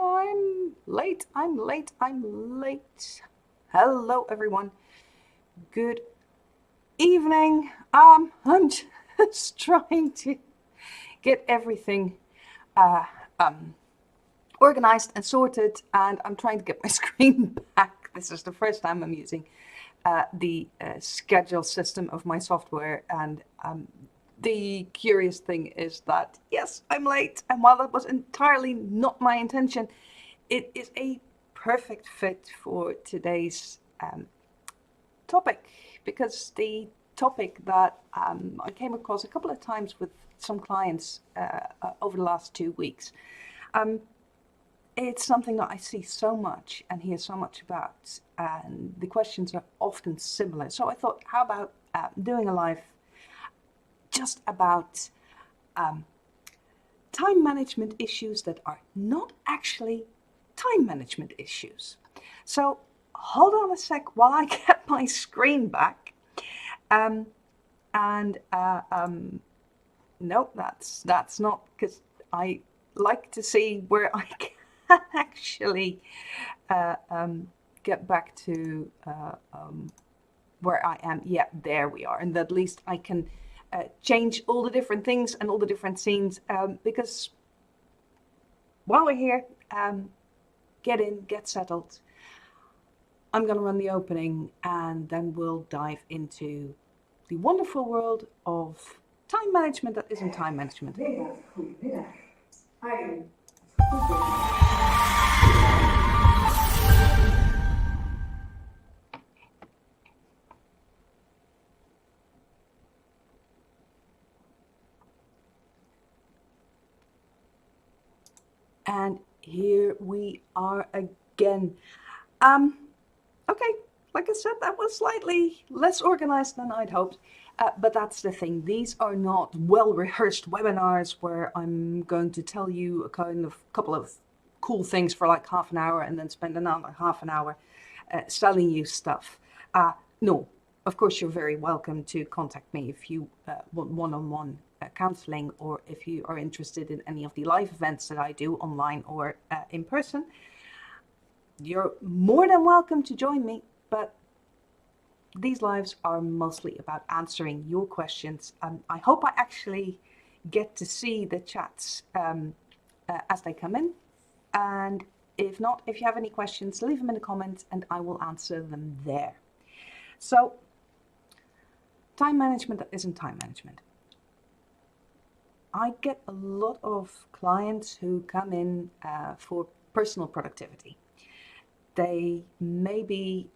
I'm late, I'm late, I'm late. Hello, everyone. Good evening. I'm just trying to get everything uh, um, organized and sorted, and I'm trying to get my screen back. This is the first time I'm using the schedule system of my software, and the curious thing is that, yes, I'm late, and while that was entirely not my intention, it is a perfect fit for today's topic, because the topic that I came across a couple of times with some clients over the last 2 weeks. Um, it's something that I see so much and hear so much about, and the questions are often similar. So I thought, how about doing a live just about time management issues that are not actually time management issues. So hold on a sec while I get my screen back. Um, and no, that's not, because I like to see where I can actually get back to where I am. Yeah, there we are. And at least I can change all the different things and all the different scenes, because while we're here, get in, get settled. I'm going to run the opening, and then we'll dive into the wonderful world of time management that isn't time management. And here we are again. Okay, like I said, that was slightly less organized than I'd hoped. But that's the thing. These are not well-rehearsed webinars where I'm going to tell you a couple of cool things for like half an hour and then spend another half an hour selling you stuff. No, of course you're very welcome to contact me if you want one-on-one counseling, or if you are interested in any of the live events that I do online or in person. You're more than welcome to join me, but these lives are mostly about answering your questions. I hope I actually get to see the chats as they come in. And if not, if you have any questions, leave them in the comments and I will answer them there. So, time management that isn't time management. I get a lot of clients who come in for personal productivity. They may be,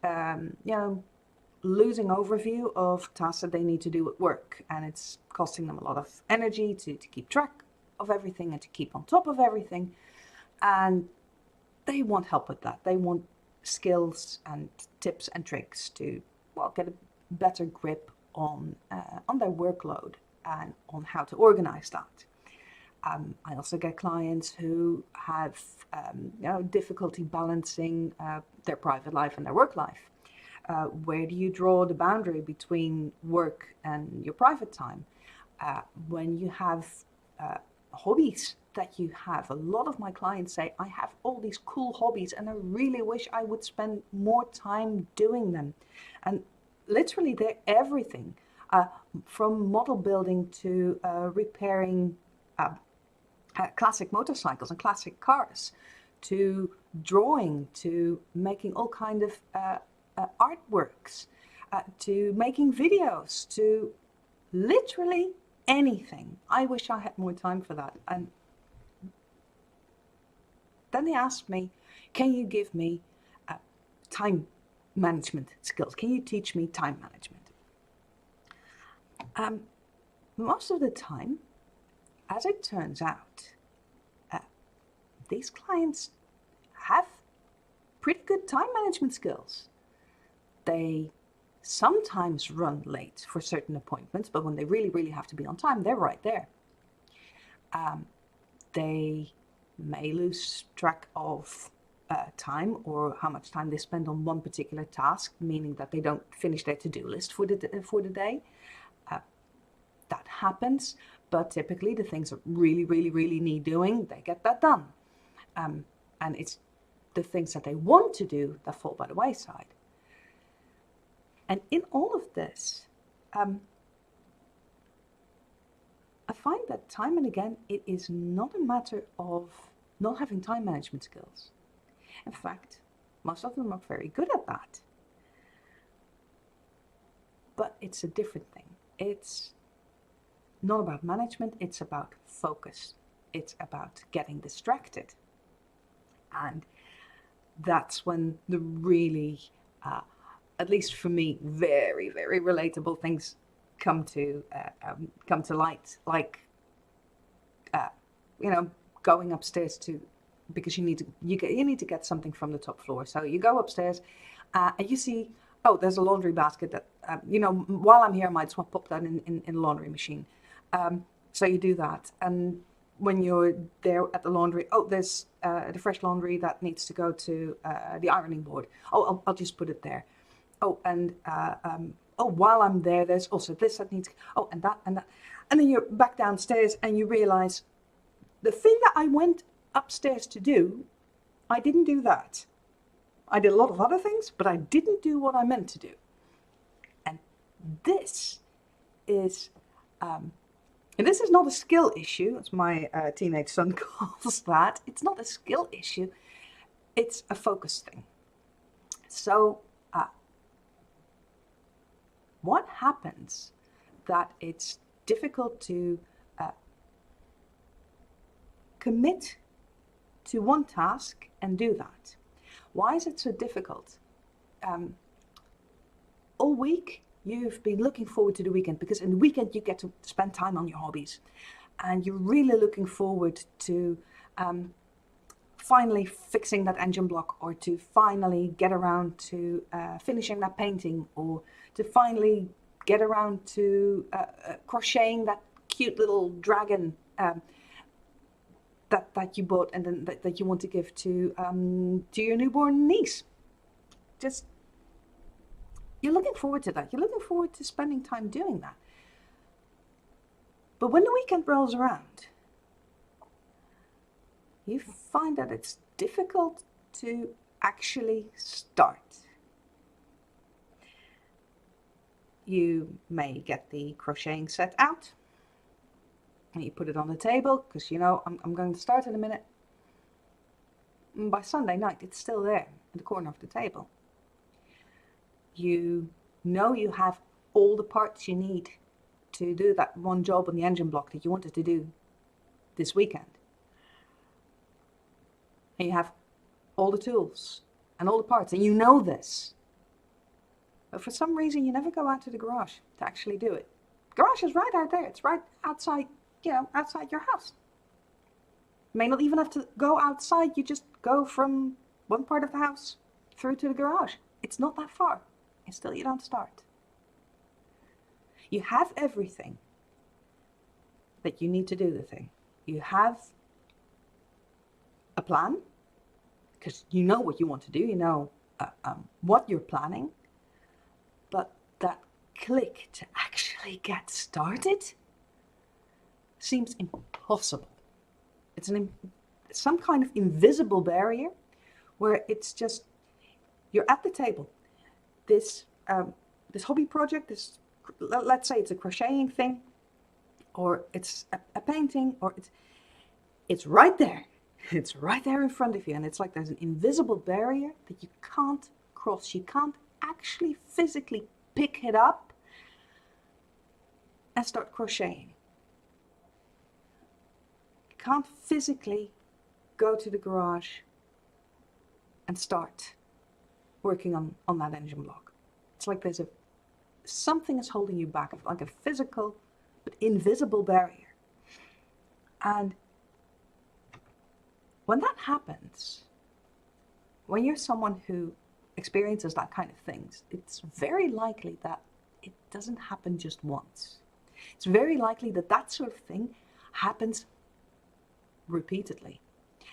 losing overview of tasks that they need to do at work, and it's costing them a lot of energy to keep track of everything and to keep on top of everything, and they want help with that. They want skills and tips and tricks to, well, get a better grip on their workload and on how to organize that. I also get clients who have difficulty balancing their private life and their work life. Where do you draw the boundary between work and your private time? When you have hobbies that you have, a lot of my clients say, I have all these cool hobbies and I really wish I would spend more time doing them. And literally they're everything, from model building to repairing classic motorcycles and classic cars, to drawing, to making all kind of artworks, to making videos, to literally anything. I wish I had more time for that. And then they asked me, can you give me time management skills? Can you teach me time management? Most of the time, as it turns out, these clients have pretty good time management skills. They sometimes run late for certain appointments, but when they really, really have to be on time, they're right there. They may lose track of time, or how much time they spend on one particular task, meaning that they don't finish their to-do list for the day. That happens, but typically the things that really, really, really need doing, they get that done. And it's the things that they want to do that fall by the wayside. And in all of this, I find that time and again, it is not a matter of not having time management skills. In fact, most of them are very good at that. But it's a different thing. It's not about management, it's about focus. It's about getting distracted. And that's when the really, at least for me, very, very relatable things come to light. Like, going upstairs because you need to get something from the top floor. So you go upstairs, and you see, oh, there's a laundry basket that while I'm here, I might as well pop that in the laundry machine. So you do that, and when you're there at the laundry, oh, there's the fresh laundry that needs to go to the ironing board. Oh, I'll just put it there. Oh, and while I'm there, there's also this that needs. Oh, and that, and then you're back downstairs, and you realize the thing that I went upstairs to do, I didn't do that. I did a lot of other things, but I didn't do what I meant to do. And this is. And this is not a skill issue, as my teenage son calls that. It's not a skill issue. It's a focus thing. So what happens that it's difficult to commit to one task and do that? Why is it so difficult? All week, you've been looking forward to the weekend, because in the weekend you get to spend time on your hobbies, and you're really looking forward to finally fixing that engine block, or to finally get around to finishing that painting, or to finally get around to crocheting that cute little dragon that you bought and then that you want to give to your newborn niece. Just you're looking forward to that. You're looking forward to spending time doing that. But when the weekend rolls around, you find that it's difficult to actually start. You may get the crocheting set out, and you put it on the table, because I'm going to start in a minute. And by Sunday night, it's still there in the corner of the table. You know you have all the parts you need to do that one job on the engine block that you wanted to do this weekend. And you have all the tools and all the parts, and you know this. But for some reason, you never go out to the garage to actually do it. The garage is right out there. It's right outside, outside your house. You may not even have to go outside. You just go from one part of the house through to the garage. It's not that far. And still you don't start. You have everything that you need to do the thing. You have a plan, because you know what you want to do. You know what you're planning. But that click to actually get started seems impossible. It's some kind of invisible barrier where it's just, you're at the table. This hobby project, let's say it's a crocheting thing, or it's a painting, or it's right there. It's right there in front of you, and it's like there's an invisible barrier that you can't cross. You can't actually physically pick it up and start crocheting. You can't physically go to the garage and start working on that engine block. It's like there's something is holding you back, like a physical but invisible barrier. And when that happens, when you're someone who experiences that kind of things, it's very likely that it doesn't happen just once. It's very likely that that sort of thing happens repeatedly.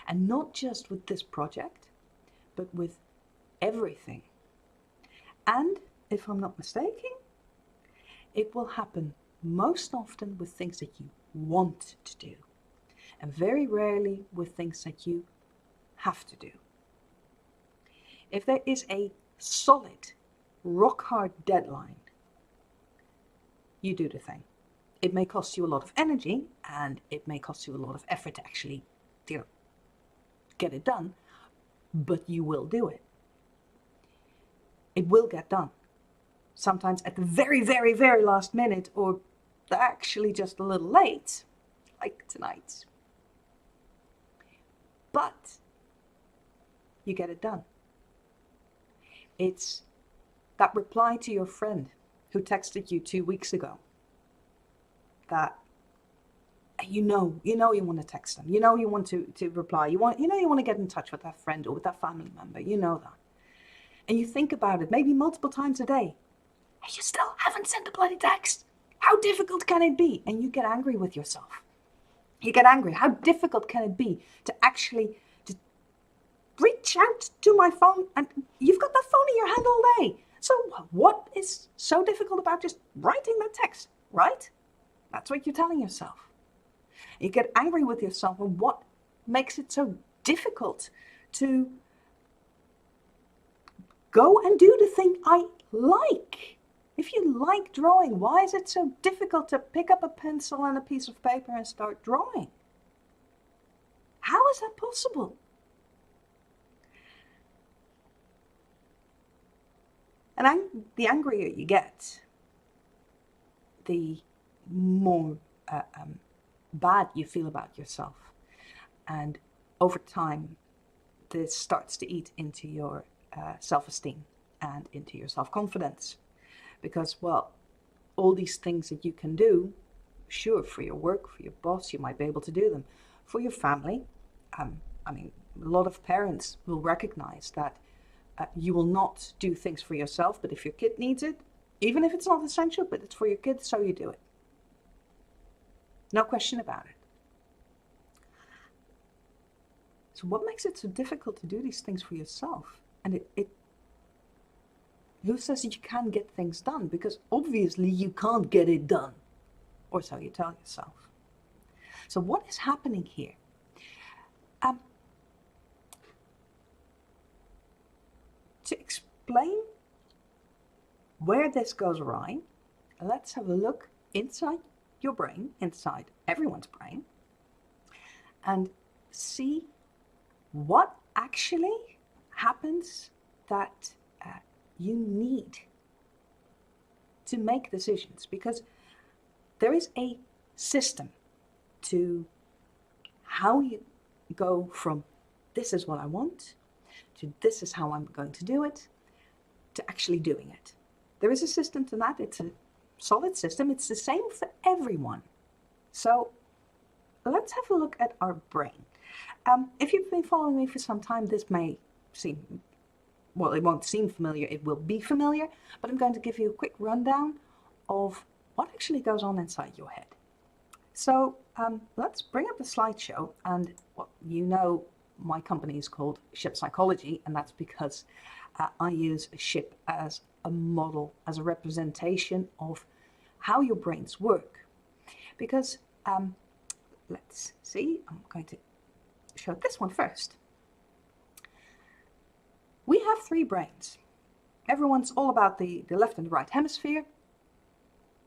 And not just with this project, but with everything. And if I'm not mistaken, it will happen most often with things that you want to do, and very rarely with things that you have to do. If there is a solid, rock-hard deadline, you do the thing. It may cost you a lot of energy, and it may cost you a lot of effort to actually, get it done, but you will do it. It will get done. Sometimes at the very, very, very last minute, or actually just a little late, like tonight. But you get it done. It's that reply to your friend who texted you 2 weeks ago. That you want to text them. You want to reply. You want to get in touch with that friend or with that family member. You know that. And you think about it maybe multiple times a day. And you still haven't sent the bloody text. How difficult can it be? And you get angry with yourself. You get angry. How difficult can it be to actually reach out to my phone? And you've got that phone in your hand all day. So what is so difficult about just writing that text, right? That's what you're telling yourself. You get angry with yourself, and what makes it so difficult to go and do the thing I like? If you like drawing, why is it so difficult to pick up a pencil and a piece of paper and start drawing? How is that possible? And the angrier you get, the more bad you feel about yourself. And over time, this starts to eat into your self-esteem and into your self-confidence. Because, well, all these things that you can do, sure, for your work, for your boss, you might be able to do them. For your family, a lot of parents will recognize that you will not do things for yourself, but if your kid needs it, even if it's not essential, but it's for your kid, so you do it. No question about it. So what makes it so difficult to do these things for yourself? And who says that you can't get things done? Because obviously you can't get it done. Or so you tell yourself. So what is happening here? To explain where this goes awry, let's have a look inside your brain, inside everyone's brain, and see what actually happens that you need to make decisions. Because there is a system to how you go from this is what I want to this is how I'm going to do it, to actually doing it. There is a system to that. It's a solid system. It's the same for everyone. So let's have a look at our brain. If you've been following me for some time, this may seem, well, it won't seem familiar, it will be familiar, but I'm going to give you a quick rundown of what actually goes on inside your head. So let's bring up the slideshow, and my company is called Ship Psychology, and that's because I use a ship as a model, as a representation of how your brains work. Because, let's see, I'm going to show this one first. We have 3 brains. Everyone's all about the left and the right hemisphere.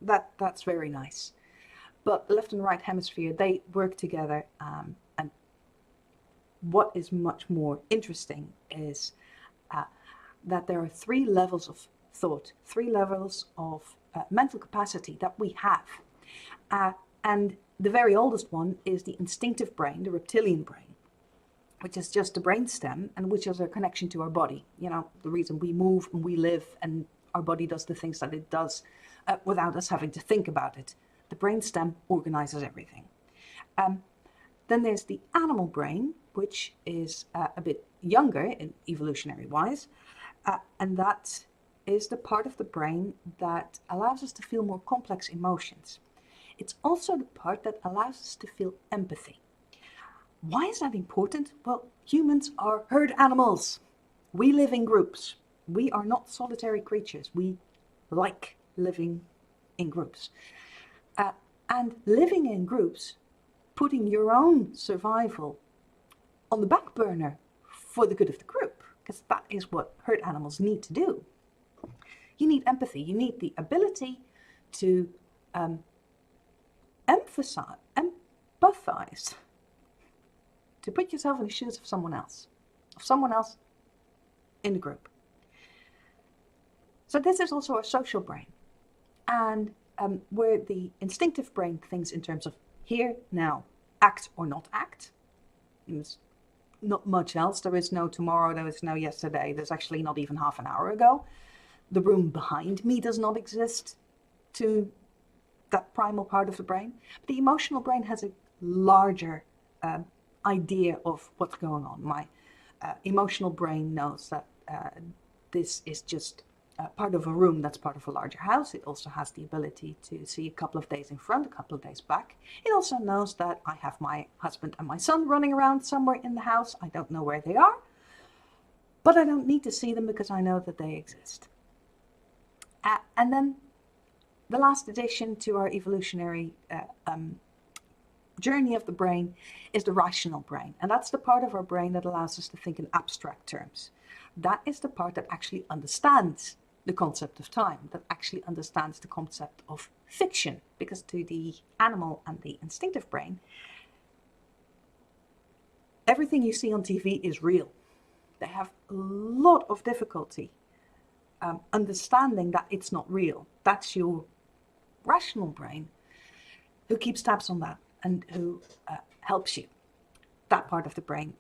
That's very nice. But the left and the right hemisphere, they work together, and what is much more interesting is that there are 3 levels of thought, 3 levels of mental capacity that we have. And the very oldest one is the instinctive brain, the reptilian brain, which is just the brainstem and which is our connection to our body. You know, the reason we move and we live and our body does the things that it does without us having to think about it. The brainstem organizes everything. Then there's the animal brain, which is a bit younger in evolutionary wise, and that is the part of the brain that allows us to feel more complex emotions. It's also the part that allows us to feel empathy. Why is that important? Well, humans are herd animals. We live in groups. We are not solitary creatures. We like living in groups. And living in groups, putting your own survival on the back burner for the good of the group, because that is what herd animals need to do. You need empathy. You need the ability to empathize, to put yourself in the shoes of someone else in the group. So this is also a social brain, and where the instinctive brain thinks in terms of here, now, act or not act. There's not much else. There is no tomorrow, there is no yesterday, there's actually not even half an hour ago. The room behind me does not exist to that primal part of the brain. But the emotional brain has a larger idea of what's going on. My emotional brain knows that this is just part of a room that's part of a larger house. It also has the ability to see a couple of days in front, a couple of days back. It also knows that I have my husband and my son running around somewhere in the house. I don't know where they are, but I don't need to see them because I know that they exist. And then the last addition to our evolutionary journey of the brain is the rational brain. And that's the part of our brain that allows us to think in abstract terms. That is the part that actually understands the concept of time, that actually understands the concept of fiction. Because to the animal and the instinctive brain, everything you see on TV is real. They have a lot of difficulty understanding that it's not real. That's your rational brain who keeps tabs on that and who helps you. That part of the brain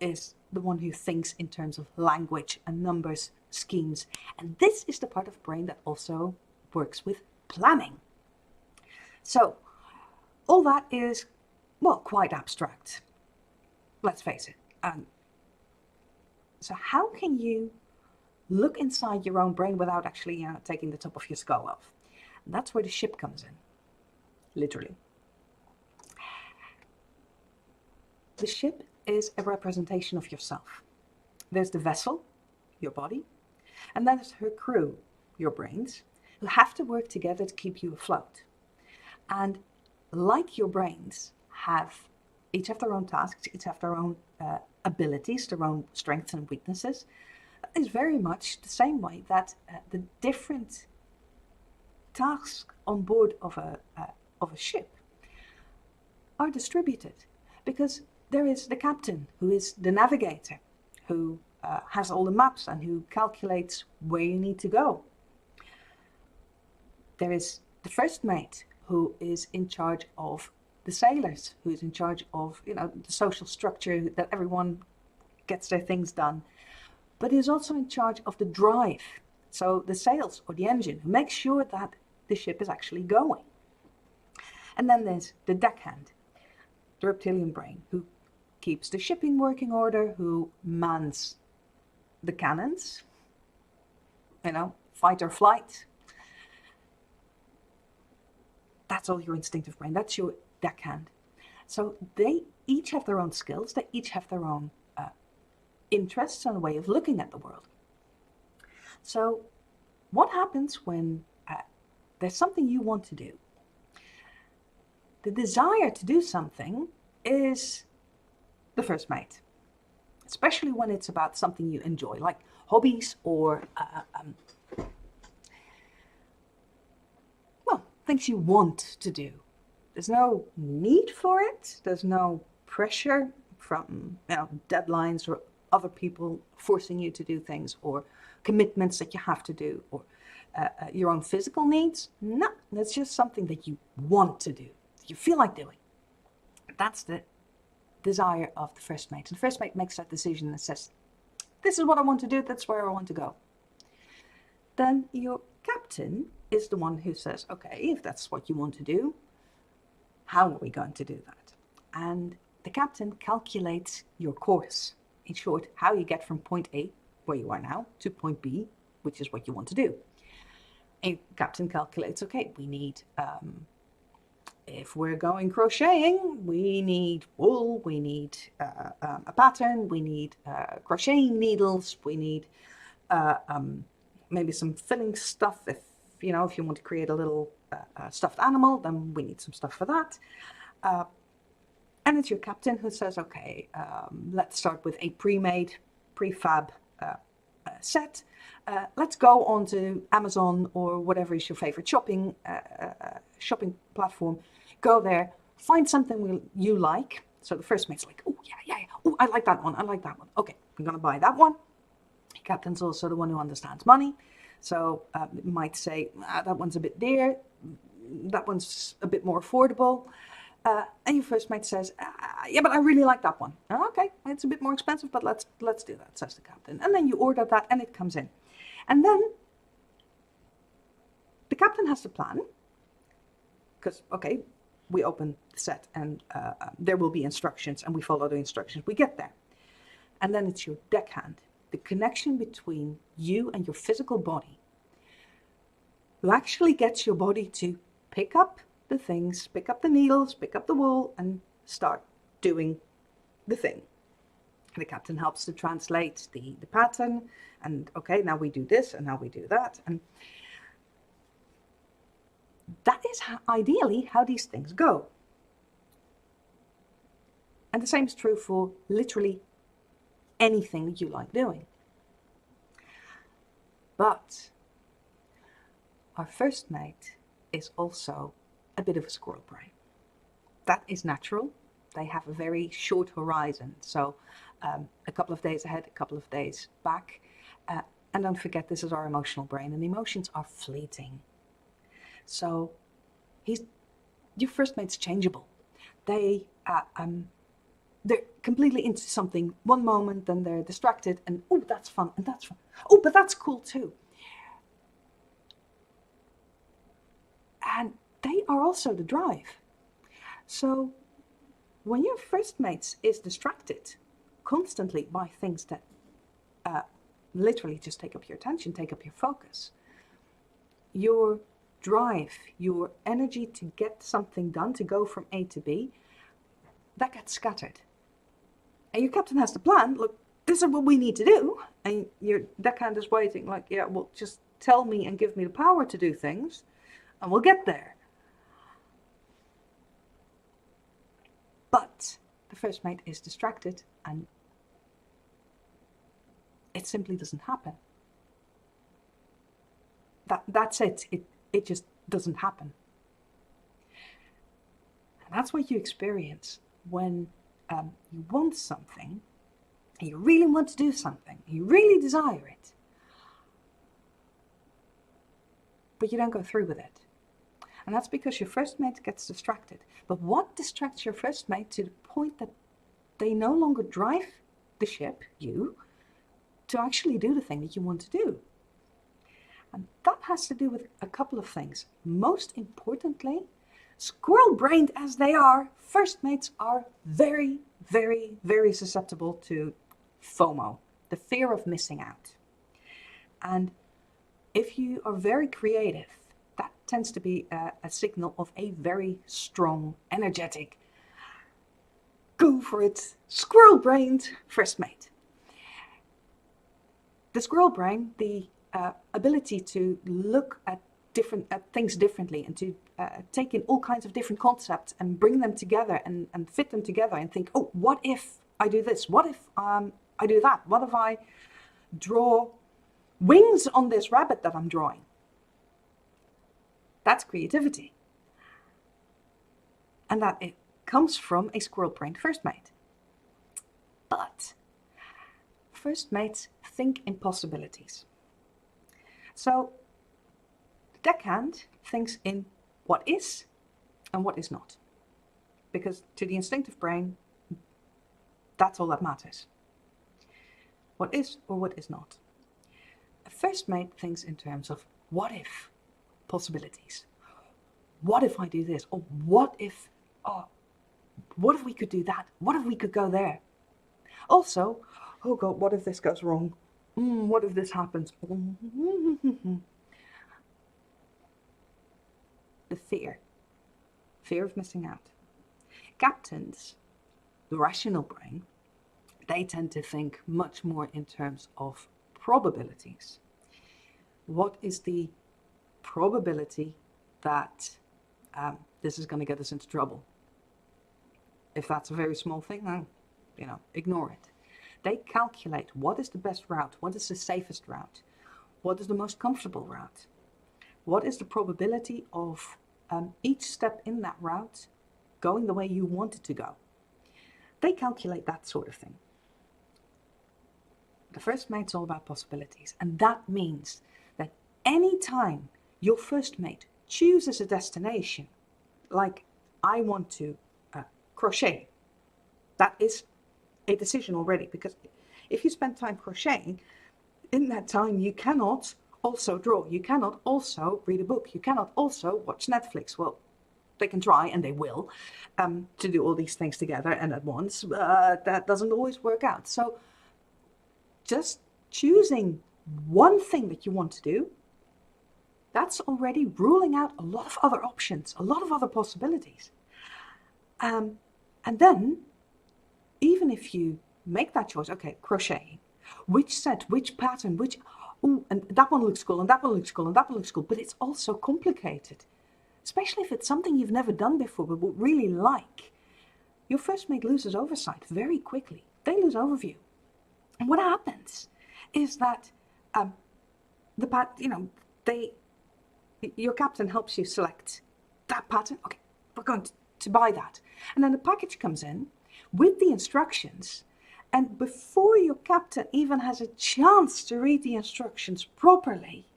is the one who thinks in terms of language and numbers, schemes. And this is the part of the brain that also works with planning. So all that is, well, quite abstract. Let's face it. So how can you look inside your own brain without actually taking the top of your skull off? And that's where the ship comes in, literally. The ship is a representation of yourself. There's the vessel, your body, and then there's her crew, your brains, who have to work together to keep you afloat. And like your brains each have their own tasks, each have their own abilities, their own strengths and weaknesses, is very much the same way that the different tasks on board of a ship are distributed, because there is the captain, who is the navigator, who has all the maps and who calculates where you need to go. There is the first mate, who is in charge of the sailors, who is in charge of the social structure, that everyone gets their things done. But he is also in charge of the drive, so the sails or the engine, who makes sure that the ship is actually going. And then there's the deckhand, the reptilian brain, who keeps the ship in working order, who mans the cannons, fight or flight. That's all your instinctive brain. That's your deckhand. So they each have their own skills. They each have their own interests and a way of looking at the world. So what happens when there's something you want to do? The desire to do something is the first mate, especially when it's about something you enjoy, like hobbies or things you want to do. There's no need for it. There's no pressure from deadlines or other people forcing you to do things, or commitments that you have to do, or your own physical needs. No, that's just something that you want to do, that you feel like doing. That's the desire of the first mate. And the first mate makes that decision and says, this is what I want to do, that's where I want to go. Then your captain is the one who says, okay, if that's what you want to do, how are we going to do that? And the captain calculates your course. In short, how you get from point A, where you are now, to point B, which is what you want to do. And captain calculates, okay, we need, if we're going crocheting, we need wool, we need a pattern, we need crocheting needles, we need maybe some filling stuff. If you want to create a little stuffed animal, then we need some stuff for that. And it's your captain who says, okay, let's start with a pre-made, prefab set. Let's go on to Amazon or whatever is your favorite shopping platform. Go there, find something you like. So the first mate's like, oh, yeah. Oh, I like that one. Okay, I'm going to buy that one. The captain's also the one who understands money. So it might say, that one's a bit dear. That one's a bit more affordable. And your first mate says, yeah, but I really like that one. Okay, it's a bit more expensive, but let's do that, says the captain. And then you order that and it comes in. And then the captain has to plan, because, okay, we open the set and there will be instructions and we follow the instructions. We get there. And then it's your deckhand, the connection between you and your physical body, who actually gets your body to pick up the things, pick up the needles, pick up the wool, and start doing the thing. The captain helps to translate the pattern, and okay, now we do this, and now we do that, and that is ideally how these things go. And the same is true for literally anything that you like doing. But our first mate is also a bit of a squirrel brain. That is natural. They have a very short horizon. So a couple of days ahead, a couple of days back. And don't forget, this is our emotional brain, and emotions are fleeting. So your first mate's changeable. They're completely into something one moment, then they're distracted, and oh, that's fun, and that's fun. Oh, but that's cool too. And they are also the drive. So when your first mate is distracted constantly by things that literally just take up your attention, take up your focus, your drive, your energy to get something done, to go from A to B, that gets scattered. And your captain has to plan, look, this is what we need to do. And your deckhand is waiting like, yeah, well, just tell me and give me the power to do things, and we'll get there. But the first mate is distracted, and it simply doesn't happen. That's it. It just doesn't happen. And that's what you experience when you want something, and you really want to do something, you really desire it, but you don't go through with it. And that's because your first mate gets distracted. But what distracts your first mate to the point that they no longer drive the ship, you, to actually do the thing that you want to do? And that has to do with a couple of things. Most importantly, squirrel-brained as they are, first mates are very, very, very susceptible to FOMO, the fear of missing out. And if you are very creative, that tends to be a signal of a very strong, energetic, go for it, squirrel-brained first mate. The squirrel brain, the ability to look at things differently, and to take in all kinds of different concepts and bring them together and fit them together and think, oh, what if I do this? What if I do that? What if I draw wings on this rabbit that I'm drawing? That's creativity. And that it comes from a squirrel-brained first mate. But first mates think in possibilities. So the deckhand thinks in what is and what is not. Because to the instinctive brain, that's all that matters. What is or what is not. A first mate thinks in terms of what if possibilities. What if I do this? Or what if we could do that? What if we could go there? Also, oh God, what if this goes wrong? What if this happens? The fear of missing out. Captains, the rational brain, they tend to think much more in terms of probabilities. What is the probability that this is going to get us into trouble? If that's a very small thing, then, ignore it. They calculate what is the best route, what is the safest route, what is the most comfortable route, what is the probability of each step in that route going the way you want it to go. They calculate that sort of thing. The first mate's all about possibilities, and that means that any time your first mate chooses a destination, like I want to crochet, that is a decision already, because if you spend time crocheting, in that time you cannot also draw, you cannot also read a book, you cannot also watch Netflix. Well, they can try, and they will, to do all these things together and at once. That doesn't always work out. So just choosing one thing that you want to do, that's already ruling out a lot of other options, a lot of other possibilities. And then, even if you make that choice, okay, crochet, which set, which pattern, and that one looks cool, and that one looks cool, and that one looks cool, but it's also complicated. Especially if it's something you've never done before but would really like. Your first mate loses oversight very quickly. They lose overview. And what happens is that your captain helps you select that pattern. Okay, we're going to buy that. And then the package comes in with the instructions. And before your captain even has a chance to read the instructions properly,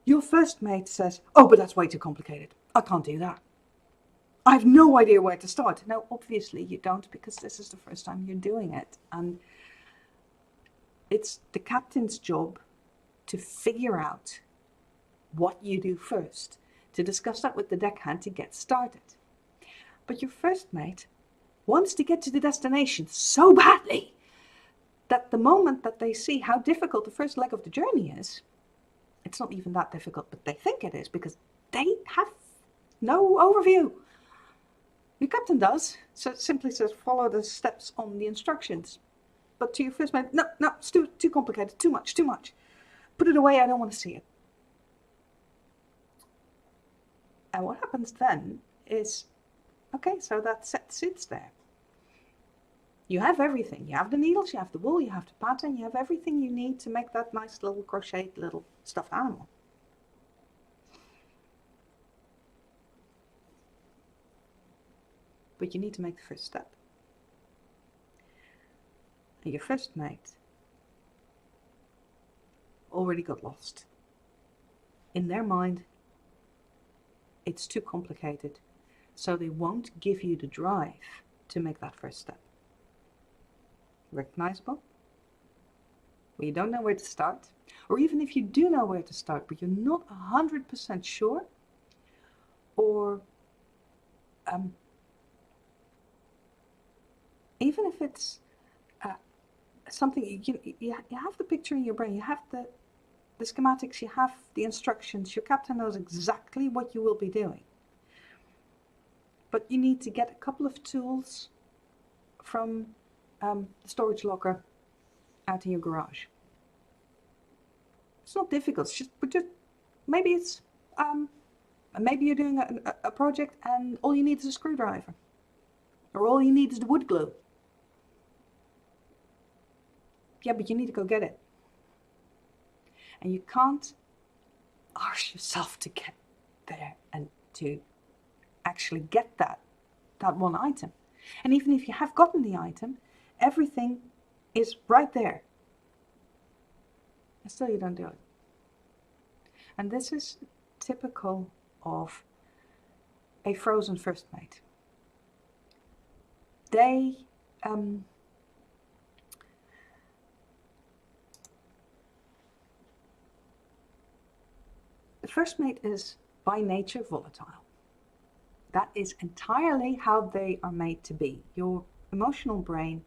your first mate says, oh, but that's way too complicated. I can't do that. I have no idea where to start. Now, obviously you don't, because this is the first time you're doing it. And it's the captain's job to figure out what you do first, to discuss that with the deckhand to get started. But your first mate wants to get to the destination so badly that the moment that they see how difficult the first leg of the journey is, it's not even that difficult, but they think it is, because they have no overview. Your captain does, so it simply says follow the steps on the instructions. But to your first mate, no, it's too complicated, too much. Put it away, I don't want to see it. And what happens then is, okay, so that set sits there. You have everything. You have the needles, you have the wool, you have the pattern, you have everything you need to make that nice little crocheted little stuffed animal. But you need to make the first step. And your first mate already got lost. In their mind, it's too complicated, so they won't give you the drive to make that first step. Recognizable? Where you don't know where to start, or even if you do know where to start, but you're not 100% sure, or even if it's something, you have the picture in your brain, you have the schematics, you have the instructions, your captain knows exactly what you will be doing. But you need to get a couple of tools from the storage locker out in your garage. It's not difficult, maybe you're doing a project and all you need is a screwdriver, or all you need is the wood glue. Yeah, but you need to go get it. And you can't arse yourself to get there and to actually get that one item. And even if you have gotten the item, everything is right there. And still you don't do it. And this is typical of a frozen first mate. They the first mate is by nature volatile. That is entirely how they are made to be. Your emotional brain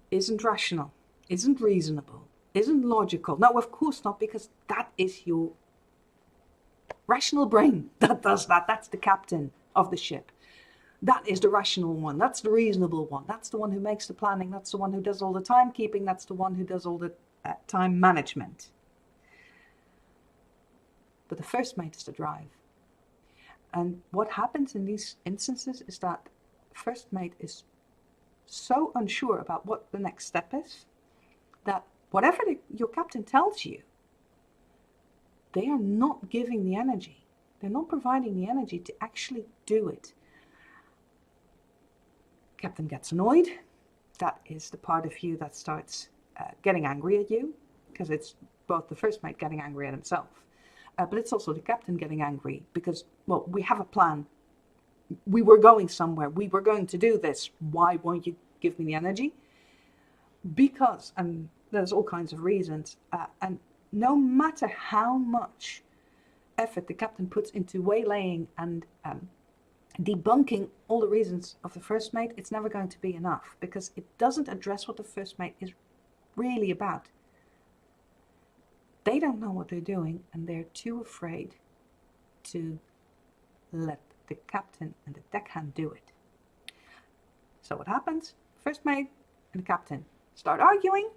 isn't rational, isn't reasonable, isn't logical. No, of course not, because that is your rational brain that does that. That's the captain of the ship. That is the rational one. That's the reasonable one. That's the one who makes the planning. That's the one who does all the timekeeping. That's the one who does all the time management. But the first mate is the drive. And what happens in these instances is that first mate is so unsure about what the next step is that whatever your captain tells you, they are not giving the energy. They're not providing the energy to actually do it. Captain gets annoyed. That is the part of you that starts getting angry at you, because it's both the first mate getting angry at himself, but it's also the captain getting angry because, well, we have a plan. We were going somewhere. We were going to do this. Why won't you give me the energy? Because, and there's all kinds of reasons, and no matter how much effort the captain puts into waylaying and debunking all the reasons of the first mate, it's never going to be enough, because it doesn't address what the first mate is really about. They don't know what they're doing, and they're too afraid to let the captain and the deckhand do it. So what happens? First mate and the captain start arguing,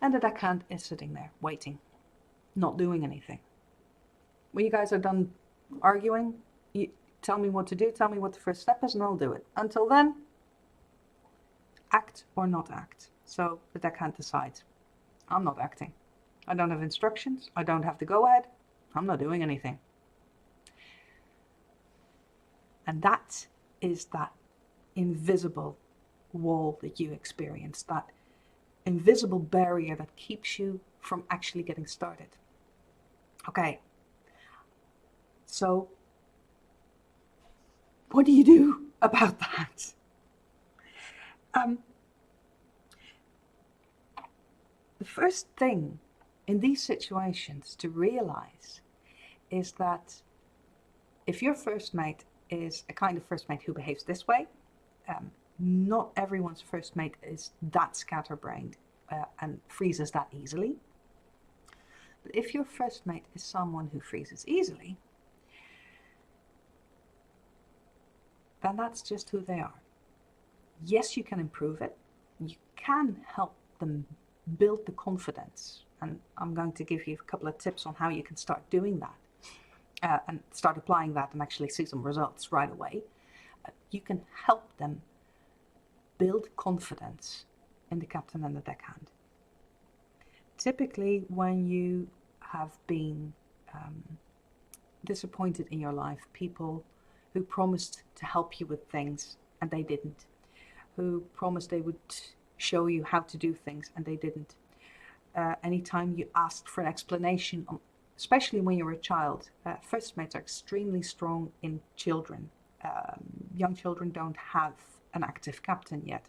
and the deckhand is sitting there waiting, not doing anything. When you guys are done arguing, you tell me what to do, tell me what the first step is, and I'll do it. Until then, act or not act. So the deckhand decides, I'm not acting. I don't have instructions. I don't have to go ahead. I'm not doing anything. And that is that invisible wall that you experience, that invisible barrier that keeps you from actually getting started. Okay, so what do you do about that? The first thing in these situations to realize is that if your first mate is a kind of first mate who behaves this way, not everyone's first mate is that scatterbrained and freezes that easily. But if your first mate is someone who freezes easily, then that's just who they are. Yes, you can improve it. You can help them build the confidence. And I'm going to give you a couple of tips on how you can start doing that and start applying that and actually see some results right away. You can help them build confidence in the captain and the deckhand. Typically, when you have been disappointed in your life, people who promised to help you with things and they didn't, who promised they would show you how to do things and they didn't. Anytime you asked for an explanation, especially when you're a child, first mates are extremely strong in children. Young children don't have an active captain yet.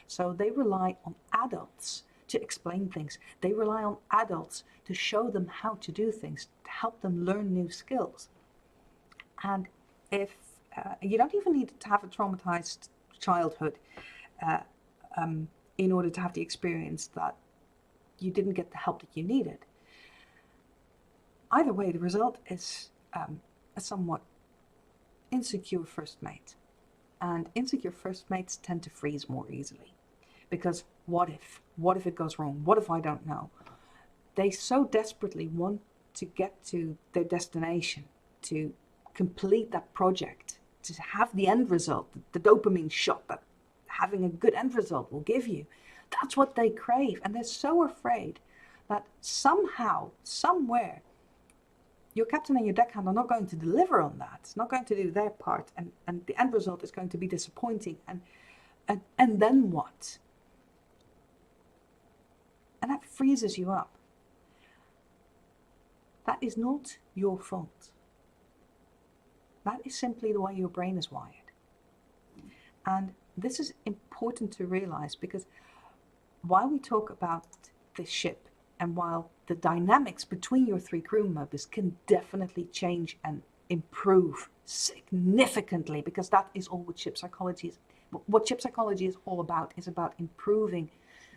So they rely on adults to explain things. They rely on adults to show them how to do things, to help them learn new skills. And if you don't even need to have a traumatized childhood in order to have the experience that you didn't get the help that you needed. Either way, the result is a somewhat insecure first mate. And insecure first mates tend to freeze more easily. Because what if? What if it goes wrong? What if I don't know? They so desperately want to get to their destination, to complete that project, to have the end result, the dopamine shot that having a good end result will give you. That's what they crave. And they're so afraid that somehow, somewhere, your captain and your deckhand are not going to deliver on that. It's not going to do their part. And the end result is going to be disappointing. And then what? And that freezes you up. That is not your fault. That is simply the way your brain is wired. And this is important to realize, because while we talk about this ship and while the dynamics between your three crew members can definitely change and improve significantly, because that is all what ship psychology is. What ship psychology is all about is about improving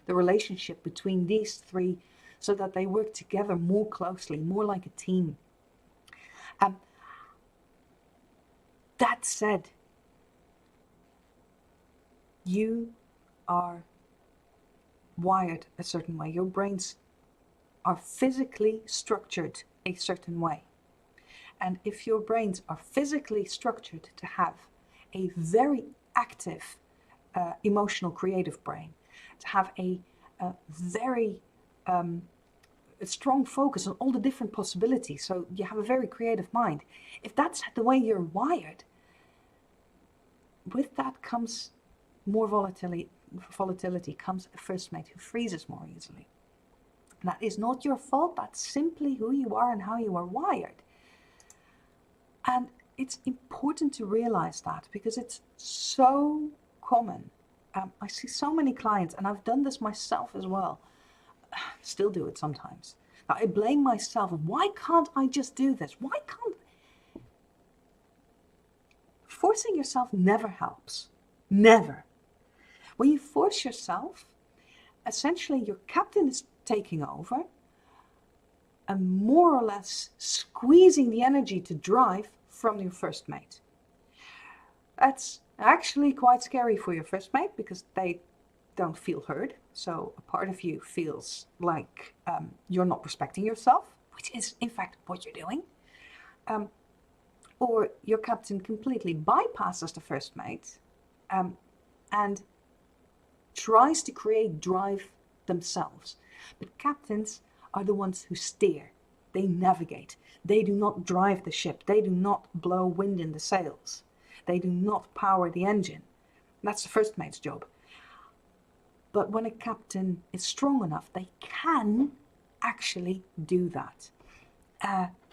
the relationship between these three so that they work together more closely, more like a team. That said, you are wired a certain way. Your brains are physically structured a certain way. And if your brains are physically structured to have a very active emotional creative brain, to have a very a strong focus on all the different possibilities. So you have a very creative mind. If that's the way you're wired, with that comes more volatility comes a first mate who freezes more easily. And that is not your fault. That's simply who you are and how you are wired. And it's important to realize that, because it's so common. I see so many clients, and I've done this myself as well. Still do it sometimes. Now, I blame myself. Why can't I just do this? Why can't... Forcing yourself never helps. Never. When you force yourself, essentially your captain is taking over and more or less squeezing the energy to drive from your first mate. That's actually quite scary for your first mate, because they don't feel heard. So a part of you feels like you're not respecting yourself, which is in fact what you're doing. Or your captain completely bypasses the first mate and tries to create drive themselves. But captains are the ones who steer. They navigate. They do not drive the ship. They do not blow wind in the sails. They do not power the engine. That's the first mate's job. But when a captain is strong enough, they can actually do that.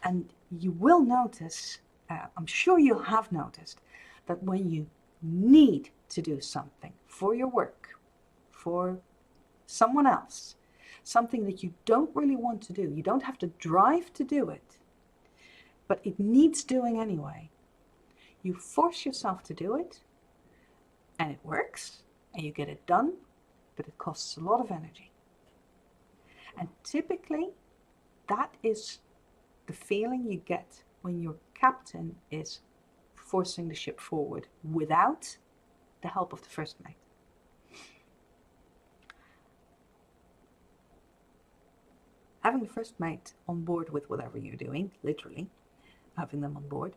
And you will notice, I'm sure you have noticed, that when you need to do something for your work, for someone else, something that you don't really want to do, you don't have to drive to do it, but it needs doing anyway. You force yourself to do it, and it works, and you get it done, but it costs a lot of energy. And typically, that is the feeling you get when your captain is forcing the ship forward without the help of the first mate. Having the first mate on board with whatever you're doing, literally, having them on board,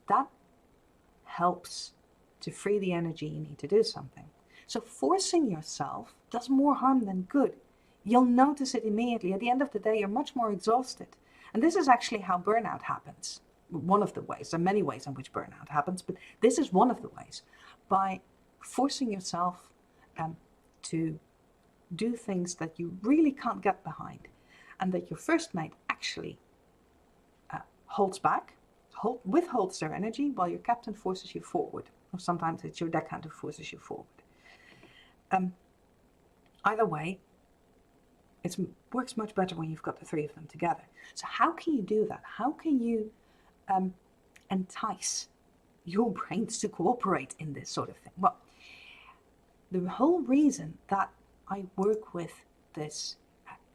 that helps to free the energy you need to do something. So forcing yourself does more harm than good. You'll notice it immediately. At the end of the day, you're much more exhausted. And this is actually how burnout happens. One of the ways. There are many ways in which burnout happens, but this is one of the ways. By forcing yourself to do things that you really can't get behind, and that your first mate actually holds back, withholds their energy, while your captain forces you forward. Or sometimes it's your deckhand who forces you forward. Either way, it works much better when you've got the three of them together. So how can you do that? How can you entice your brains to cooperate in this sort of thing? Well, the whole reason that I work with this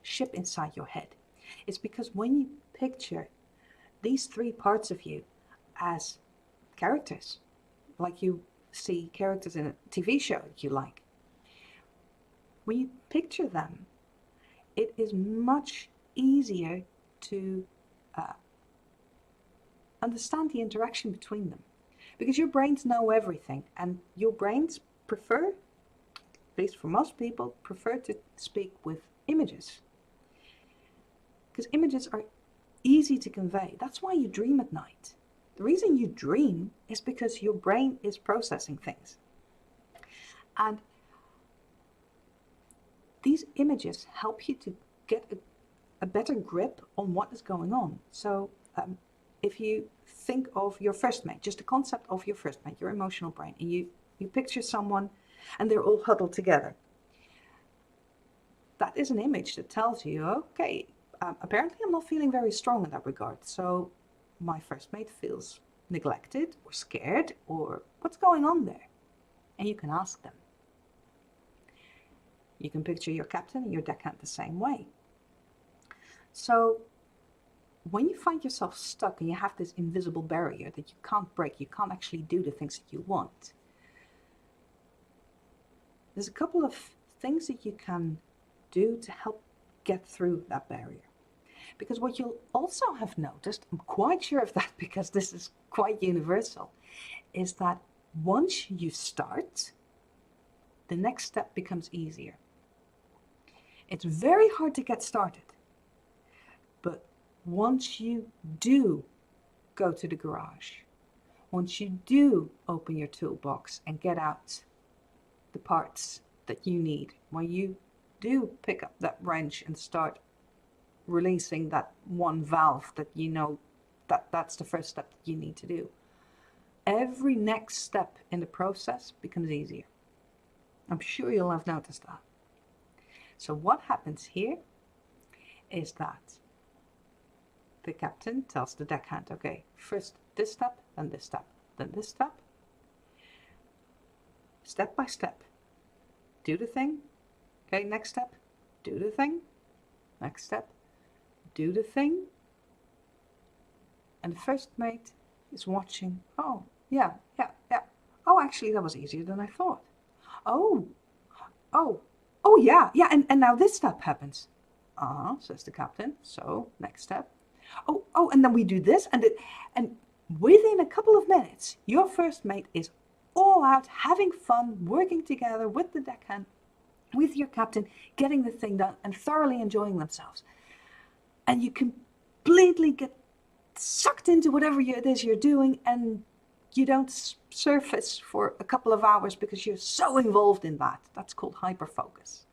ship inside your head is because when you picture these three parts of you as characters, like you see characters in a TV show that you like, when you picture them, it is much easier to understand the interaction between them, because your brains know everything, and your brains prefer, at least for most people, prefer to speak with images, because images are easy to convey. That's why you dream at night. The reason you dream is because your brain is processing things, and these images help you to get a better grip on what is going on. So if you think of your first mate, just the concept of your first mate, your emotional brain, and you picture someone and they're all huddled together, that is an image that tells you, okay, apparently I'm not feeling very strong in that regard. So my first mate feels neglected or scared, or what's going on there? And you can ask them. You can picture your captain and your deckhand the same way. So when you find yourself stuck and you have this invisible barrier that you can't break, you can't actually do the things that you want, there's a couple of things that you can do to help get through that barrier. Because what you'll also have noticed, I'm quite sure of that because this is quite universal, is that once you start, the next step becomes easier. It's very hard to get started, but once you do go to the garage, once you do open your toolbox and get out the parts that you need, when you do pick up that wrench and start releasing that one valve that you know that's the first step that you need to do, every next step in the process becomes easier. I'm sure you'll have noticed that. So what happens here is that the captain tells the deckhand, okay, first this step, then this step, then this step. Step by step. Do the thing. Okay, next step. Do the thing. Next step. Do the thing. And the first mate is watching. Oh, yeah. Oh, actually, that was easier than I thought. Oh, yeah. And now this step happens. Says the captain. So, next step. Oh, and then we do this, and within a couple of minutes, your first mate is all out, having fun, working together with the deckhand, with your captain, getting the thing done, and thoroughly enjoying themselves. And you completely get sucked into whatever it is you're doing, and you don't surface for a couple of hours because you're so involved in that. That's called hyperfocus.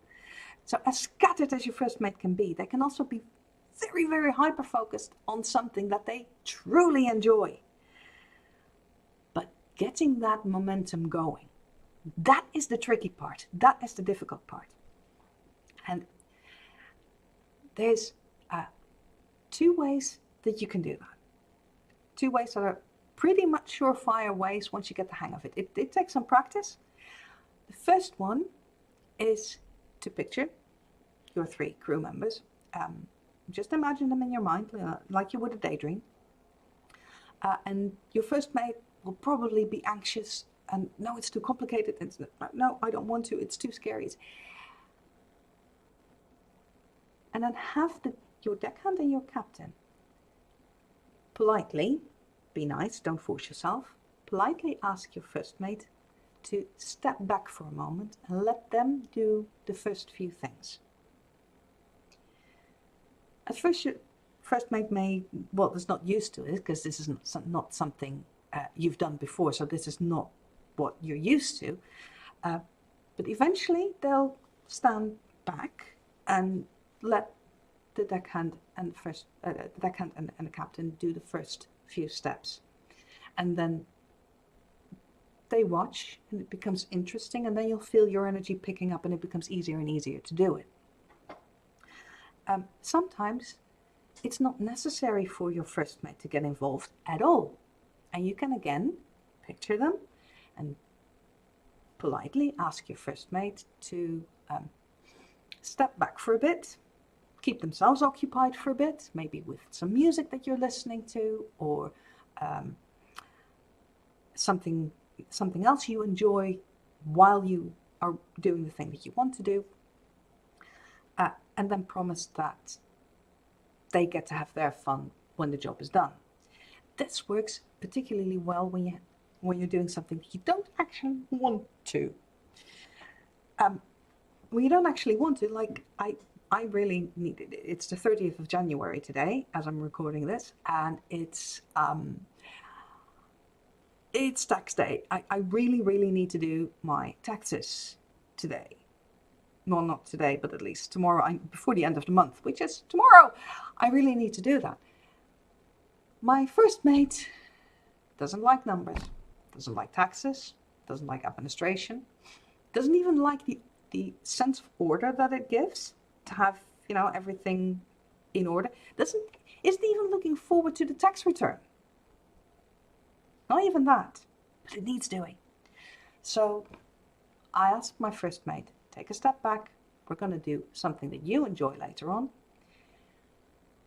So as scattered as your first mate can be, they can also be very, very hyper-focused on something that they truly enjoy. But getting that momentum going, that is the tricky part. That is the difficult part. And there's 2 ways that you can do that. 2 ways that are pretty much surefire ways once you get the hang of it. It takes some practice. The first one is to picture your 3 crew members. Just imagine them in your mind, like you would a daydream. And your first mate will probably be anxious and, no, it's too complicated. No, I don't want to. It's too scary. And then have your deckhand and your captain politely, be nice, don't force yourself, politely ask your first mate to step back for a moment and let them do the first few things. At first, your first mate is not used to it because this is not something you've done before, so this is not what you're used to. But eventually, they'll stand back and let the deckhand and the captain do the first few steps, and then they watch, and it becomes interesting, and then you'll feel your energy picking up, and it becomes easier and easier to do it. Sometimes it's not necessary for your first mate to get involved at all. And you can again picture them and politely ask your first mate to step back for a bit, keep themselves occupied for a bit, maybe with some music that you're listening to, or something else you enjoy while you are doing the thing that you want to do. And then promise that they get to have their fun when the job is done. This works particularly well when you're doing something you don't actually want to. When you don't actually want to, like I really need it. It's the 30th of January today, as I'm recording this, and it's tax day. I really, really need to do my taxes today. Well, not today, but at least tomorrow, before the end of the month, which is tomorrow. I really need to do that. My first mate doesn't like numbers, doesn't like taxes, doesn't like administration, doesn't even like the sense of order that it gives to have, everything in order. Isn't even looking forward to the tax return. Not even that, but it needs doing. So I asked my first mate, take a step back. We're going to do something that you enjoy later on.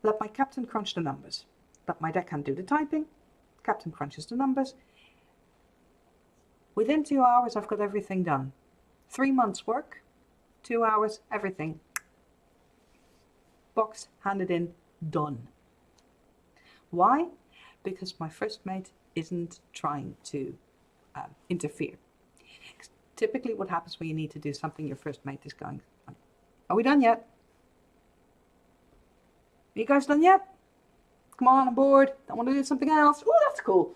Let my captain crunch the numbers. Let my deckhand do the typing. Captain crunches the numbers. Within 2 hours, I've got everything done. 3 months work, 2 hours, everything. Box, handed in, done. Why? Because my first mate isn't trying to interfere. Typically what happens when you need to do something, your first mate is going, are we done yet? Are you guys done yet? Come on, I'm bored. I want to do something else. Oh, that's cool.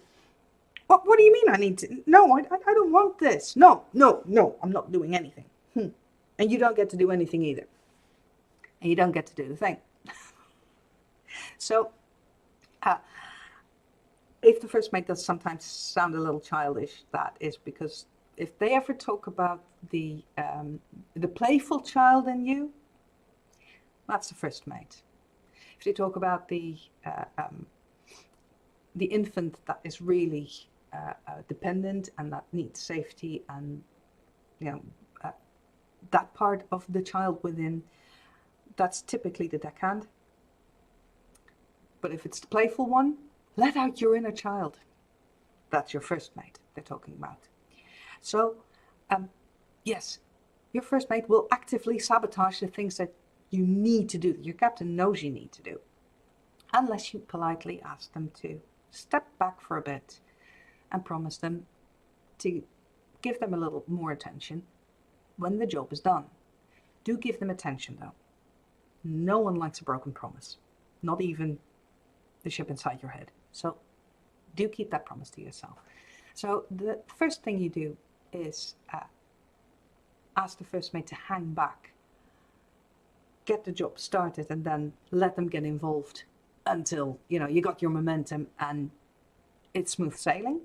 What do you mean I need to? No, I don't want this. No, I'm not doing anything. And you don't get to do anything either. And you don't get to do the thing. So, if the first mate does sometimes sound a little childish, that is because if they ever talk about the playful child in you, that's the first mate. If they talk about the infant that is really dependent and that needs safety, and that part of the child within, that's typically the deckhand. But if it's the playful one, let out your inner child. That's your first mate they're talking about. So, yes, your first mate will actively sabotage the things that you need to do, that your captain knows you need to do, unless you politely ask them to step back for a bit and promise them to give them a little more attention when the job is done. Do give them attention, though. No one likes a broken promise, not even the ship inside your head. So do keep that promise to yourself. So the first thing you do is ask the first mate to hang back, get the job started, and then let them get involved until you got your momentum and it's smooth sailing.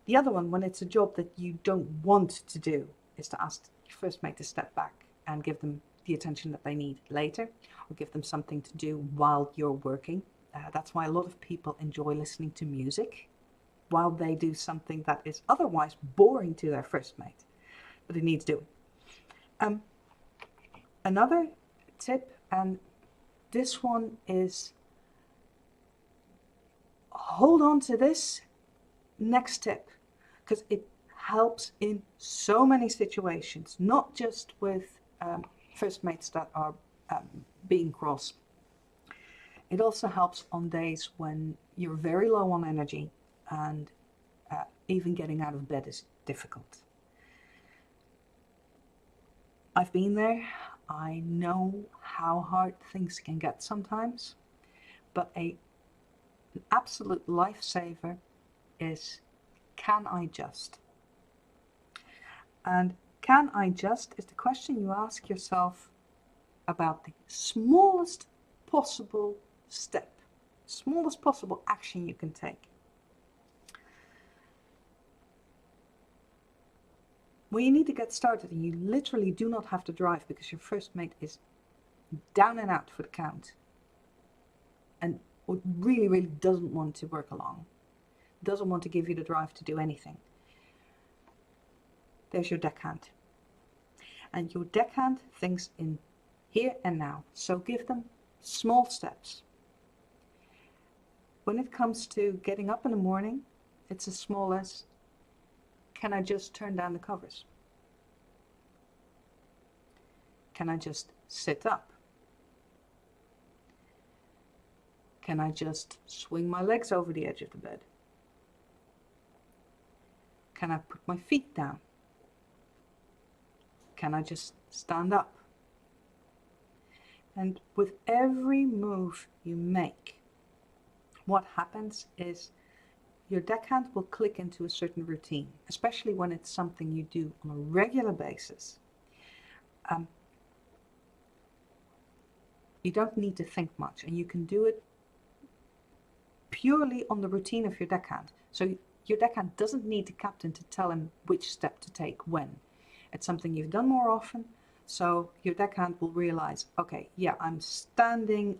The other one, when it's a job that you don't want to do, is to ask your first mate to step back and give them the attention that they need later, or give them something to do while you're working. That's why a lot of people enjoy listening to music while they do something that is otherwise boring to their first mate, but they need to do it. Another tip, and this one is, hold on to this next tip, because it helps in so many situations, not just with first mates that are being cross. It also helps on days when you're very low on energy and even getting out of bed is difficult. I've been there. I know how hard things can get sometimes, but an absolute lifesaver is, can I just? And can I just is the question you ask yourself about the smallest possible step, smallest possible action you can take. When you need to get started and you literally do not have to drive because your first mate is down and out for the count and really, really doesn't want to work along, doesn't want to give you the drive to do anything, there's your deckhand. And your deckhand thinks in here and now. So give them small steps. When it comes to getting up in the morning, it's as small as, can I just turn down the covers? Can I just sit up? Can I just swing my legs over the edge of the bed? Can I put my feet down? Can I just stand up? And with every move you make, what happens is your deckhand will click into a certain routine, especially when it's something you do on a regular basis. You don't need to think much, and you can do it purely on the routine of your deckhand. So your deckhand doesn't need the captain to tell him which step to take when. It's something you've done more often, so your deckhand will realize, okay, yeah, I'm standing,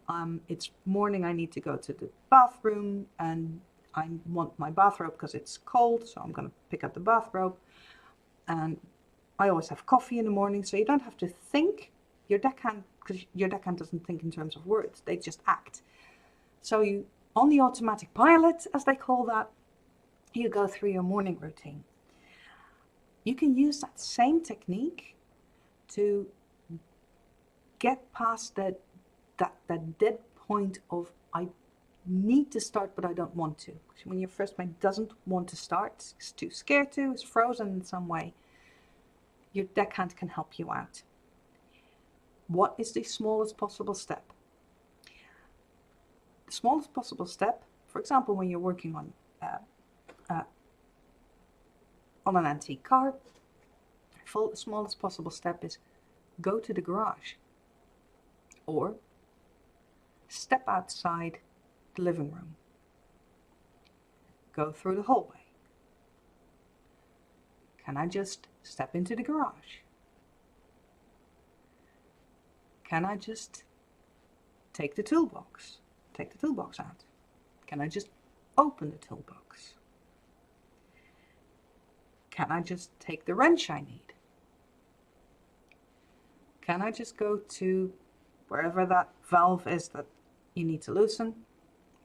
it's morning, I need to go to the bathroom, and I want my bathrobe because it's cold, so I'm going to pick up the bathrobe. And I always have coffee in the morning, so you don't have to think. Your deckhand, because your deckhand doesn't think in terms of words, they just act. So you, on the automatic pilot, as they call that, you go through your morning routine. You can use that same technique to get past that dead point of, I need to start, but I don't want to. When your first mate doesn't want to start, is too scared to, is frozen in some way, your deckhand can help you out. What is the smallest possible step? The smallest possible step, for example, when you're working on an antique car, the smallest possible step is go to the garage or step outside the living room. Go through the hallway. Can I just step into the garage? Can I just take the toolbox out? Can I just open the toolbox? Can I just take the wrench I need? Can I just go to wherever that valve is that you need to loosen?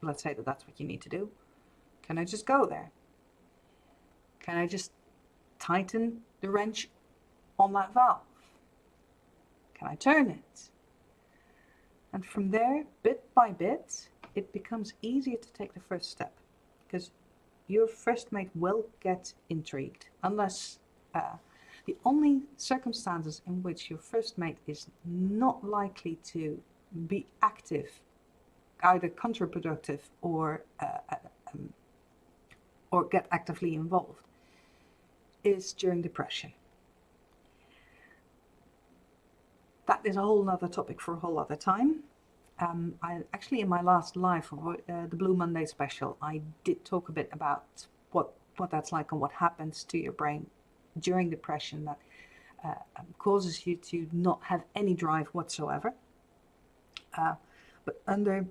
Let's say that that's what you need to do. Can I just go there? Can I just tighten the wrench on that valve? Can I turn it? And from there, bit by bit, it becomes easier to take the first step, because your first mate will get intrigued, unless the only circumstances in which your first mate is not likely to be active, either counterproductive or get actively involved, is during depression. That is a whole other topic for a whole other time. I actually, in my last live, the Blue Monday special, I did talk a bit about what that's like and what happens to your brain during depression that causes you to not have any drive whatsoever. But under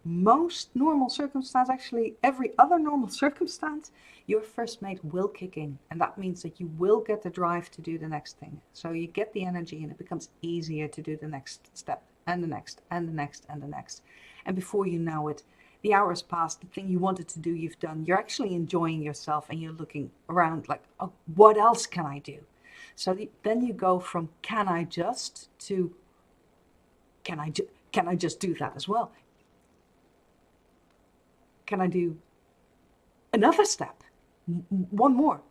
most normal circumstance, actually every other normal circumstance, your first mate will kick in, and that means that you will get the drive to do the next thing. So you get the energy, and it becomes easier to do the next step, and the next, and the next, and the next. And before you know it, the hours pass, the thing you wanted to do, you've done. You're actually enjoying yourself, and you're looking around like, oh, what else can I do? So then you go from can I just to can I just do that as well? Can I do another step? One more,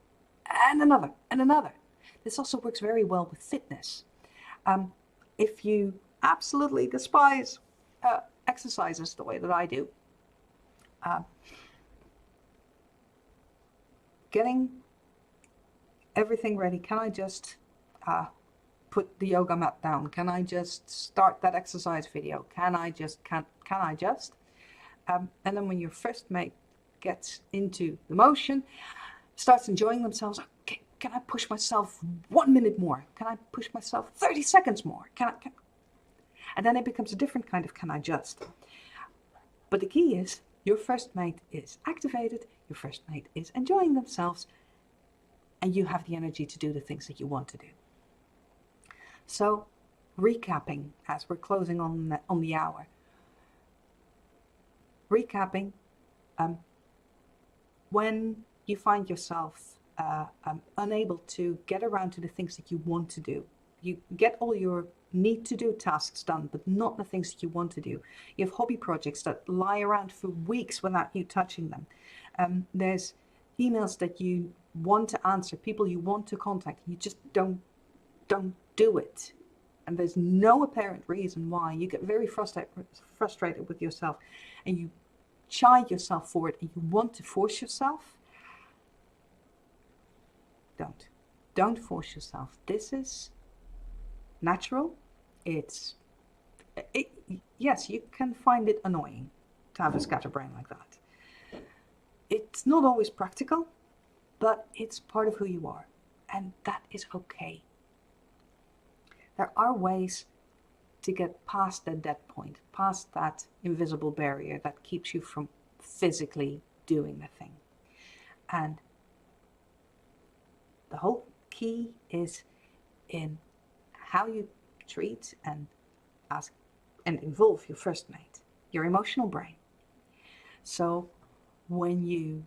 and another, and another. This also works very well with fitness. If you absolutely despise exercises the way that I do, getting everything ready, can I just put the yoga mat down? Can I just start that exercise video? Can I just? And then when your first mate gets into the motion, starts enjoying themselves, okay, can I push myself 1 minute more? Can I push myself 30 seconds more? And then it becomes a different kind of can I just. But the key is your first mate is activated, your first mate is enjoying themselves, and you have the energy to do the things that you want to do. So, recapping as we're closing on the hour. Recapping, when you find yourself unable to get around to the things that you want to do, you get all your need to do tasks done, but not the things that you want to do. You have hobby projects that lie around for weeks without you touching them. There's emails that you want to answer, people you want to contact, you just don't do it. And there's no apparent reason why. You get very frustrated with yourself, and you chide yourself for it, and you want to force yourself. Don't force yourself. This is natural. Yes, you can find it annoying to have a scatterbrain like that. It's not always practical, but it's part of who you are, and that is okay. There are ways to get past that dead point, past that invisible barrier that keeps you from physically doing the thing. And the whole key is in how you treat and ask and involve your first mate, your emotional brain. So when you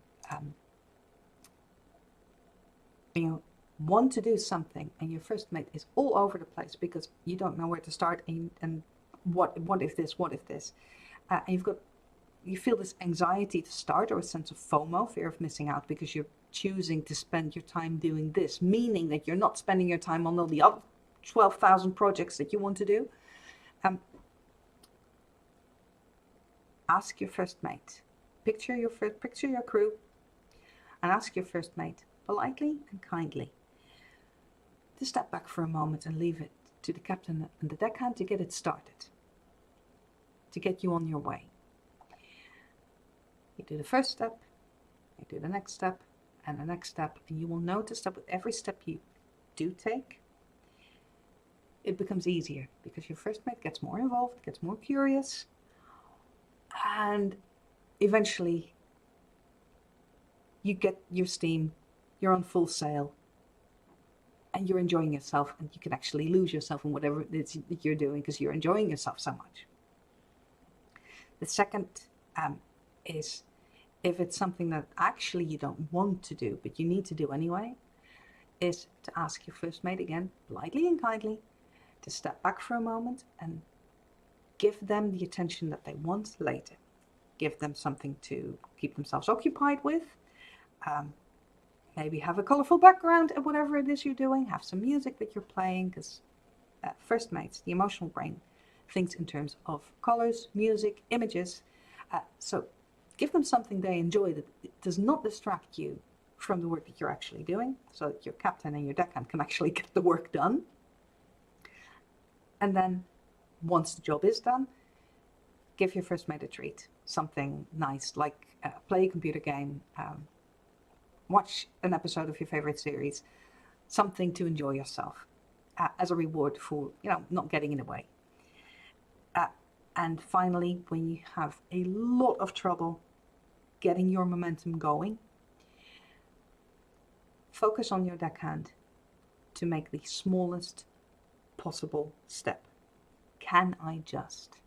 want to do something and your first mate is all over the place because you don't know where to start and what if this, and you've got you feel this anxiety to start, or a sense of FOMO, fear of missing out, because you're choosing to spend your time doing this, meaning that you're not spending your time on all the other 12,000 projects that you want to do. Ask your first mate. Picture your crew, and ask your first mate, politely and kindly, to step back for a moment and leave it to the captain and the deckhand to get it started, to get you on your way. You do the first step, you do the next step, and the next step, and you will notice that with every step you do take, it becomes easier, because your first mate gets more involved, gets more curious, and eventually you get your steam, you're on full sail, and you're enjoying yourself, and you can actually lose yourself in whatever it is that you're doing, because you're enjoying yourself so much. The second is, if it's something that actually you don't want to do, but you need to do anyway, is to ask your first mate again, politely and kindly, to step back for a moment and give them the attention that they want later. Give them something to keep themselves occupied with. Maybe have a colorful background at whatever it is you're doing. Have some music that you're playing, because first mates, the emotional brain, thinks in terms of colors, music, images. So give them something they enjoy that does not distract you from the work that you're actually doing, so that your captain and your deckhand can actually get the work done. And then, once the job is done, give your first mate a treat. Something nice, like play a computer game, watch an episode of your favorite series, something to enjoy yourself as a reward for, not getting in the way. And finally, when you have a lot of trouble getting your momentum going, focus on your deckhand to make the smallest possible step. Can I just?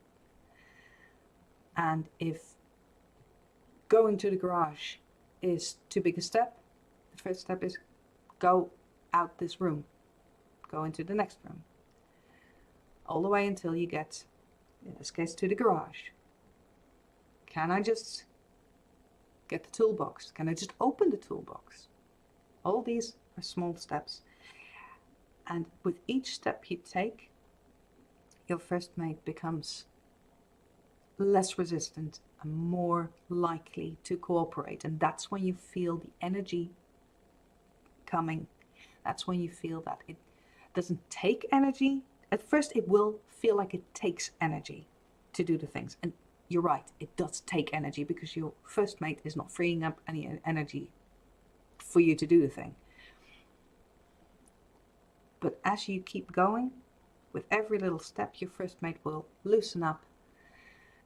And if going to the garage is too big a step, the first step is go out this room, go into the next room, all the way until you get, in this case, to the garage. Can I just get the toolbox? Can I just open the toolbox? All these are small steps. And with each step you take, your first mate becomes less resistant and more likely to cooperate. And that's when you feel the energy coming. That's when you feel that it doesn't take energy. At first it will feel like it takes energy to do the things. And you're right, it does take energy, because your first mate is not freeing up any energy for you to do the thing. But as you keep going, with every little step, your first mate will loosen up,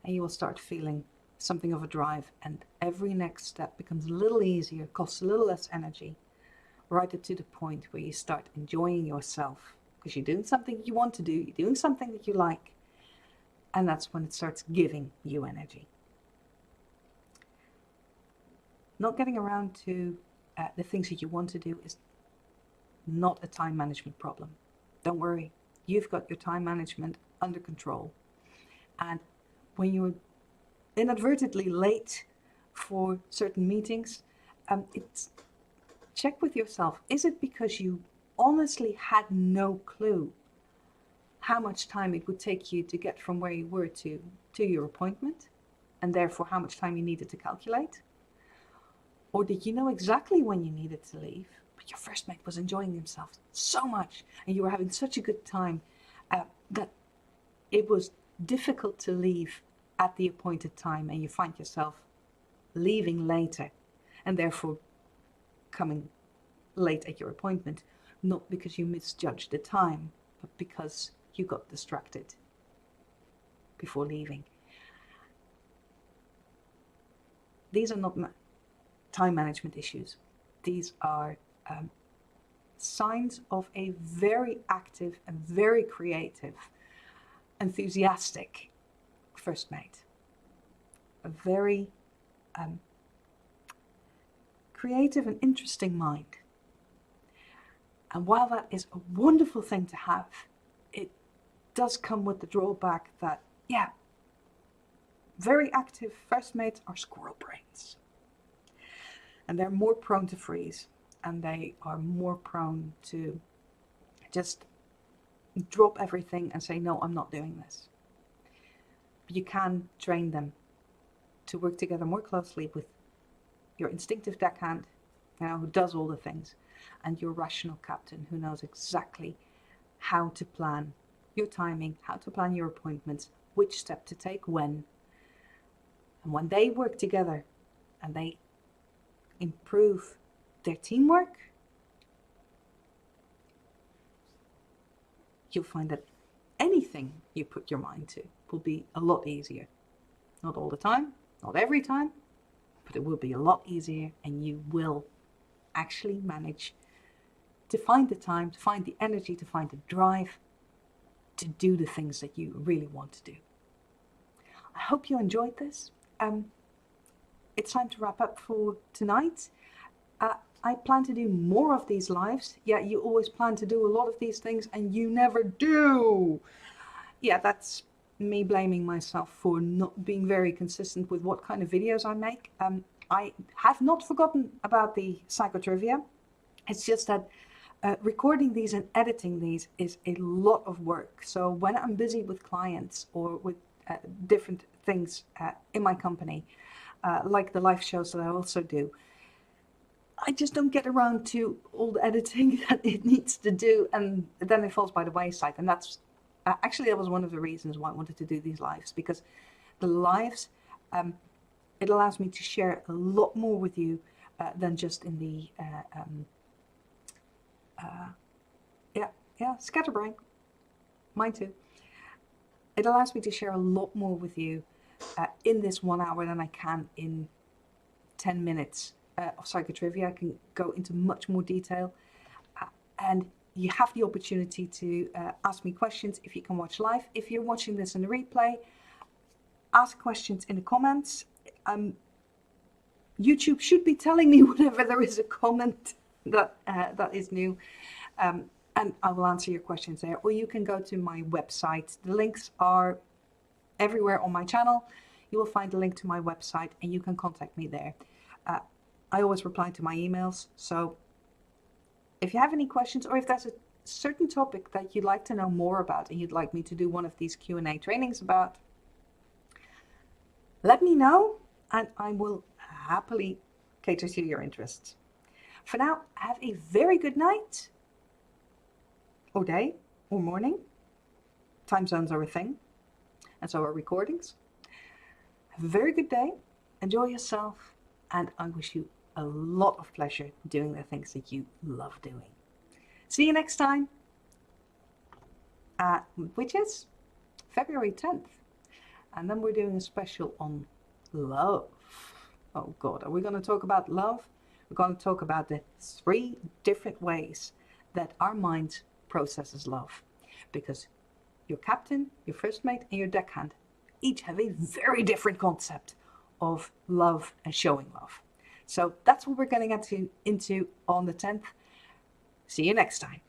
and you will start feeling something of a drive, and every next step becomes a little easier, costs a little less energy, right up to the point where you start enjoying yourself, because you're doing something you want to do, you're doing something that you like, and that's when it starts giving you energy. Not getting around to the things that you want to do is not a time management problem. Don't worry, you've got your time management under control. And when you're inadvertently late for certain meetings, check with yourself. Is it because you honestly had no clue how much time it would take you to get from where you were to your appointment, and therefore how much time you needed to calculate? Or did you know exactly when you needed to leave, but your first mate was enjoying himself so much and you were having such a good time that it was difficult to leave at the appointed time, and you find yourself leaving later and therefore coming late at your appointment, not because you misjudged the time, but because you got distracted before leaving. These are not time management issues. These are signs of a very active and very creative, enthusiastic first mate. A very creative and interesting mind. And while that is a wonderful thing to have, it does come with the drawback that, very active first mates are squirrel brains. And they're more prone to freeze. And they are more prone to just drop everything and say, no, I'm not doing this. You can train them to work together more closely with your instinctive deckhand, who does all the things, and your rational captain, who knows exactly how to plan your timing, how to plan your appointments, which step to take when. And when they work together and they improve their teamwork, you'll find that anything you put your mind to will be a lot easier. Not all the time, not every time, but it will be a lot easier, and you will actually manage to find the time, to find the energy, to find the drive to do the things that you really want to do. I hope you enjoyed this. It's time to wrap up for tonight. I plan to do more of these lives. Yeah, you always plan to do a lot of these things and you never do. Yeah, that's me blaming myself for not being very consistent with what kind of videos I make. I have not forgotten about the psychotrivia. It's just that recording these and editing these is a lot of work. So when I'm busy with clients or with different things in my company, like the live shows that I also do, I just don't get around to all the editing that it needs to do, and then it falls by the wayside. And that's actually, that was one of the reasons why I wanted to do these lives, because the lives, it allows me to share a lot more with you than just in the scatterbrain. Mine too. It allows me to share a lot more with you in this 1 hour than I can in 10 minutes of psychotrivia. I can go into much more detail, and you have the opportunity to ask me questions if you can watch live. If you're watching this in the replay, ask questions in the comments. YouTube should be telling me whenever there is a comment that is new, and I will answer your questions there. Or you can go to my website. The links are everywhere on my channel. You will find a link to my website and you can contact me there. I always reply to my emails, so if you have any questions, or if there's a certain topic that you'd like to know more about and you'd like me to do one of these Q&A trainings about, let me know and I will happily cater to your interests. For now, have a very good night, or day, or morning. Time zones are a thing, and so are recordings. Have a very good day, enjoy yourself, and I wish you a lot of pleasure doing the things that you love doing. See you next time, which is February 10th. And then we're doing a special on love. Oh God, are we going to talk about love? We're going to talk about the 3 different ways that our mind processes love. Because your captain, your first mate, and your deckhand each have a very different concept of love and showing love. So that's what we're getting into on the 10th. See you next time.